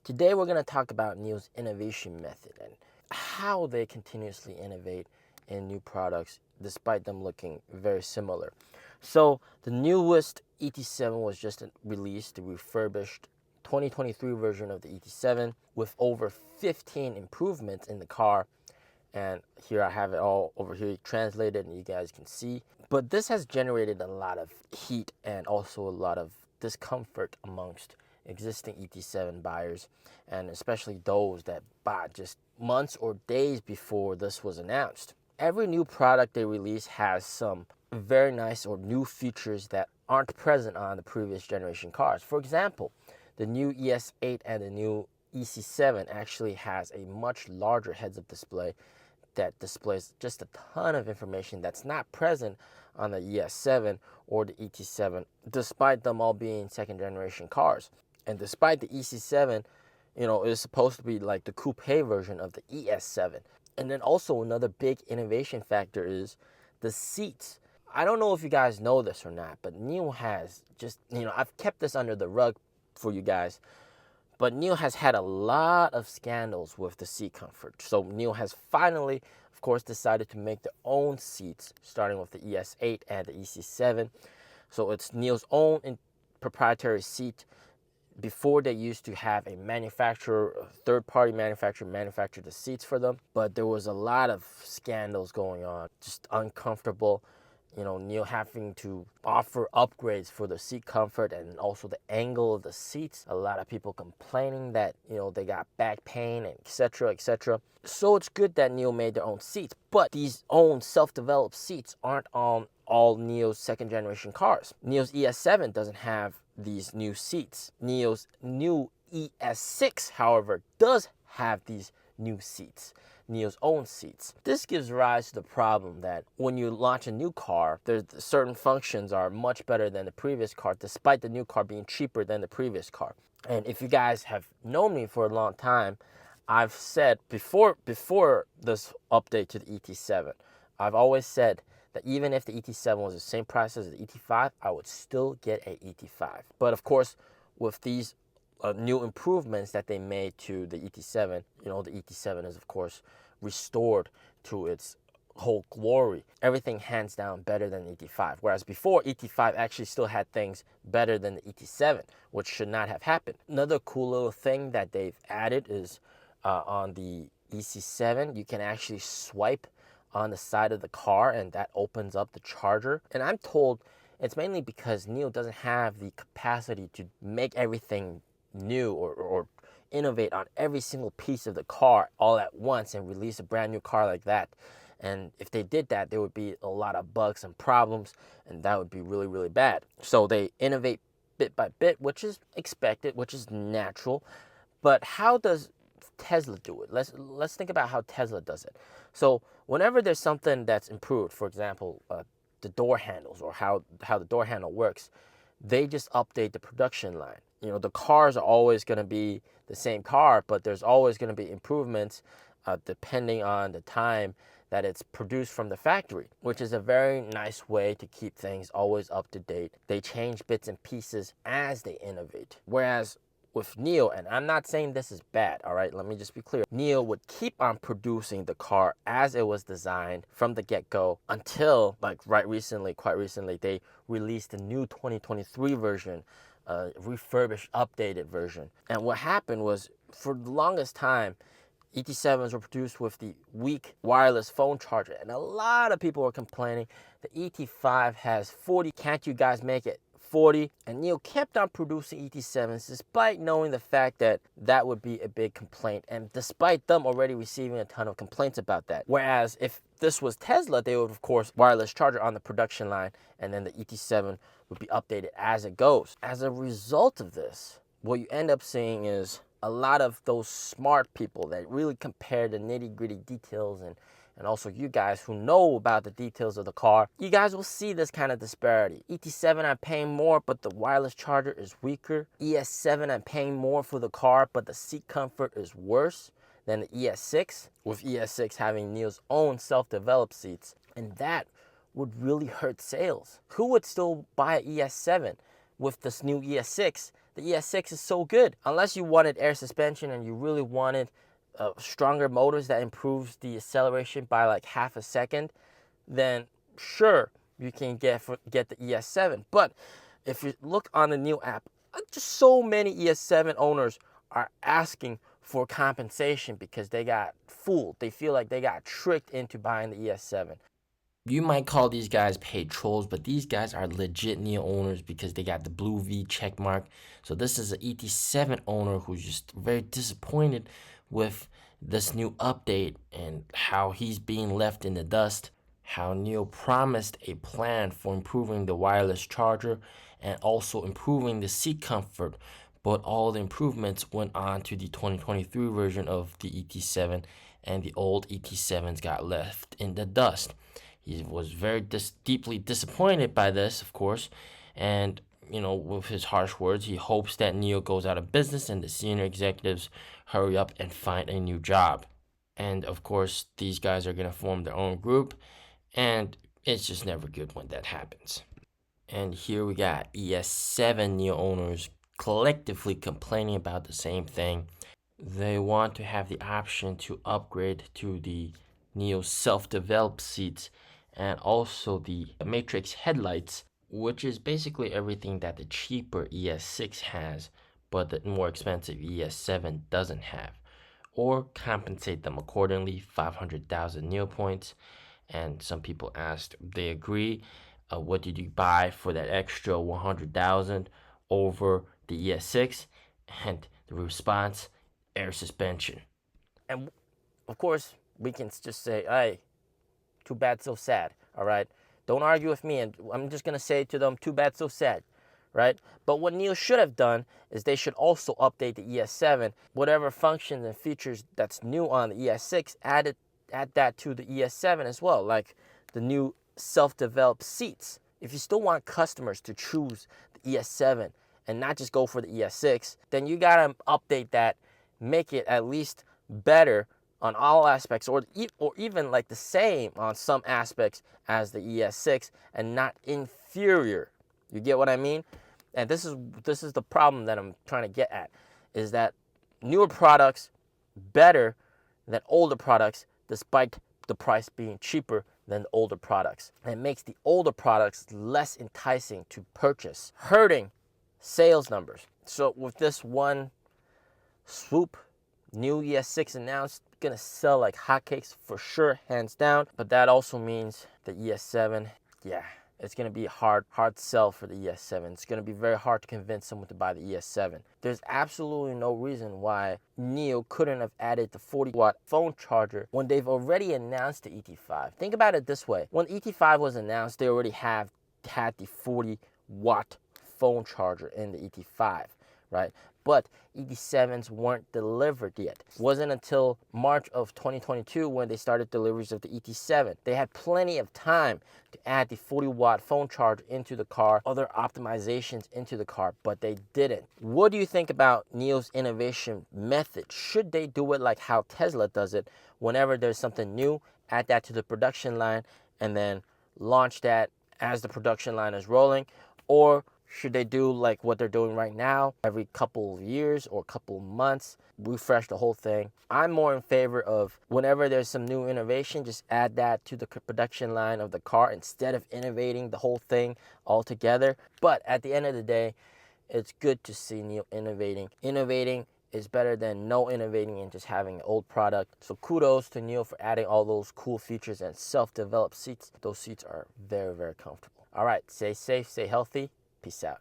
Today we're going to talk about Nio's innovation method and how they continuously innovate in new products despite them looking very similar. So the newest ET7 was just released, the refurbished 2023 version of the ET7 with over 15 improvements in the car. And here I have it all over here translated and you guys can see. But this has generated a lot of heat and also a lot of discomfort amongst existing ET7 buyers, and especially those that bought just months or days before this was announced. Every new product they release has some very nice or new features that aren't present on the previous generation cars. For example, the new ES8 and the new EC7 actually has a much larger heads-up display that displays just a ton of information that's not present on the ES7 or the ET7, despite them all being second generation cars. And despite the EC7, is supposed to be like the coupe version of the ES7. And then also another big innovation factor is the seats. I don't know if you guys know this or not, but Nio has just, I've kept this under the rug for you guys, but Nio has had a lot of scandals with the seat comfort. So Nio has finally, of course, decided to make their own seats, starting with the ES8 and the EC7. So it's Nio's own proprietary seat. Before, they used to have a manufacturer, a third-party manufacturer manufacture the seats for them. But there was a lot of scandals going on, just uncomfortable. Nio having to offer upgrades for the seat comfort and also the angle of the seats. A lot of people complaining that, they got back pain, and etc., etc. So it's good that Nio made their own seats, but these own self-developed seats aren't on all Nio's second generation cars. Nio's ES7 doesn't have these new seats. Nio's new ES6, however, does have these new seats. Nio's own seats. This gives rise to the problem that when you launch a new car, there's certain functions are much better than the previous car, despite the new car being cheaper than the previous car. And if you guys have known me for a long time, I've said before this update to the ET7, I've always said that even if the ET7 was the same price as the ET5, I would still get a ET5. But of course, with these new improvements that they made to the ET7, the ET7 is of course restored to its whole glory. Everything hands down better than ET5. Whereas before, ET5 actually still had things better than the ET7, which should not have happened. Another cool little thing that they've added is on the EC7, you can actually swipe on the side of the car and that opens up the charger. And I'm told it's mainly because Nio doesn't have the capacity to make everything new or innovate on every single piece of the car all at once and release a brand new car like that. And if they did that, there would be a lot of bugs and problems, and that would be really, really bad. So they innovate bit by bit, which is expected, which is natural. But how does Tesla do it? Let's think about how Tesla does it. So whenever there's something that's improved, for example, the door handles or how the door handle works, they just update the production line. The cars are always going to be the same car, but there's always going to be improvements depending on the time that it's produced from the factory, which is a very nice way to keep things always up to date. They change bits and pieces as they innovate. Whereas with Nio, and I'm not saying this is bad, all right? Let me just be clear. Nio would keep on producing the car as it was designed from the get-go until, quite recently, they released the new 2023 version, refurbished, updated version. And what happened was, for the longest time, ET7s were produced with the weak wireless phone charger, and a lot of people were complaining the ET5 has 40. Can't you guys make it 40? And Nio kept on producing ET7s despite knowing the fact that that would be a big complaint, and despite them already receiving a ton of complaints about that. Whereas if this was Tesla, they would of course wireless charger on the production line, and then the ET7 would be updated as it goes. As a result of this, what you end up seeing is a lot of those smart people that really compare the nitty-gritty details, and also you guys who know about the details of the car, you guys will see this kind of disparity. ET7, I'm paying more, but the wireless charger is weaker. ES7, I'm paying more for the car, but the seat comfort is worse than the ES6, with ES6 having Nio's own self-developed seats. And that would really hurt sales. Who would still buy an ES7 with this new ES6 the ES6 is so good. Unless you wanted air suspension and you really wanted stronger motors that improves the acceleration by like half a second, then sure, you can get the ES7. But if you look on the Nio app, just so many ES7 owners are asking for compensation because they got fooled. They feel like they got tricked into buying the ES7. You might call these guys paid trolls, but these guys are legit Nio owners because they got the blue V check mark. So this is an ET7 owner who's just very disappointed with this new update and how he's being left in the dust. How Nio promised a plan for improving the wireless charger and also improving the seat comfort, but all the improvements went on to the 2023 version of the ET7 and the old ET7s got left in the dust. He was very deeply disappointed by this, of course, and with his harsh words, he hopes that Nio goes out of business and the senior executives hurry up and find a new job. And of course, these guys are going to form their own group, and it's just never good when that happens. And here we got ES7 Nio owners collectively complaining about the same thing. They want to have the option to upgrade to the Nio self-developed seats and also the matrix headlights, which is basically everything that the cheaper ES6 has, but the more expensive ES7 doesn't have, or compensate them accordingly, 500,000 Nio points. And some people asked, they agree, what did you buy for that extra 100,000 over the ES6? And the response, air suspension. And of course, we can just say, hey, too bad, so sad, all right? Don't argue with me, and I'm just going to say to them, too bad, so sad, right? But what Nio should have done is they should also update the ES7. Whatever functions and features that's new on the ES6, add that to the ES7 as well, like the new self-developed seats. If you still want customers to choose the ES7 and not just go for the ES6, then you got to update that, make it at least better on all aspects, or even like the same on some aspects as the ES6 and not inferior. You get what I mean? And this is the problem that I'm trying to get at, is that newer products better than older products despite the price being cheaper than the older products. And it makes the older products less enticing to purchase, hurting sales numbers. So with this one swoop, new ES6 announced, gonna sell like hotcakes for sure, hands down. But that also means the ES7, yeah, it's gonna be a hard sell for the ES7. It's gonna be very hard to convince someone to buy the ES7. There's absolutely no reason why Nio couldn't have added the 40-watt phone charger when they've already announced the ET5. Think about it this way: when ET5 was announced, they already had the 40-watt phone charger in the ET5, right? But ET7s weren't delivered yet. It wasn't until March of 2022 when they started deliveries of the ET7. They had plenty of time to add the 40-watt phone charger into the car, other optimizations into the car, but they didn't. What do you think about Nio's innovation method? Should they do it like how Tesla does it? Whenever there's something new, add that to the production line and then launch that as the production line is rolling? Or should they do like what they're doing right now, every couple of years or couple of months, refresh the whole thing? I'm more in favor of whenever there's some new innovation, just add that to the production line of the car instead of innovating the whole thing altogether. But at the end of the day, it's good to see Nio innovating. Innovating is better than no innovating and just having an old product. So kudos to Nio for adding all those cool features and self-developed seats. Those seats are very, very comfortable. All right, stay safe, stay healthy. Peace out.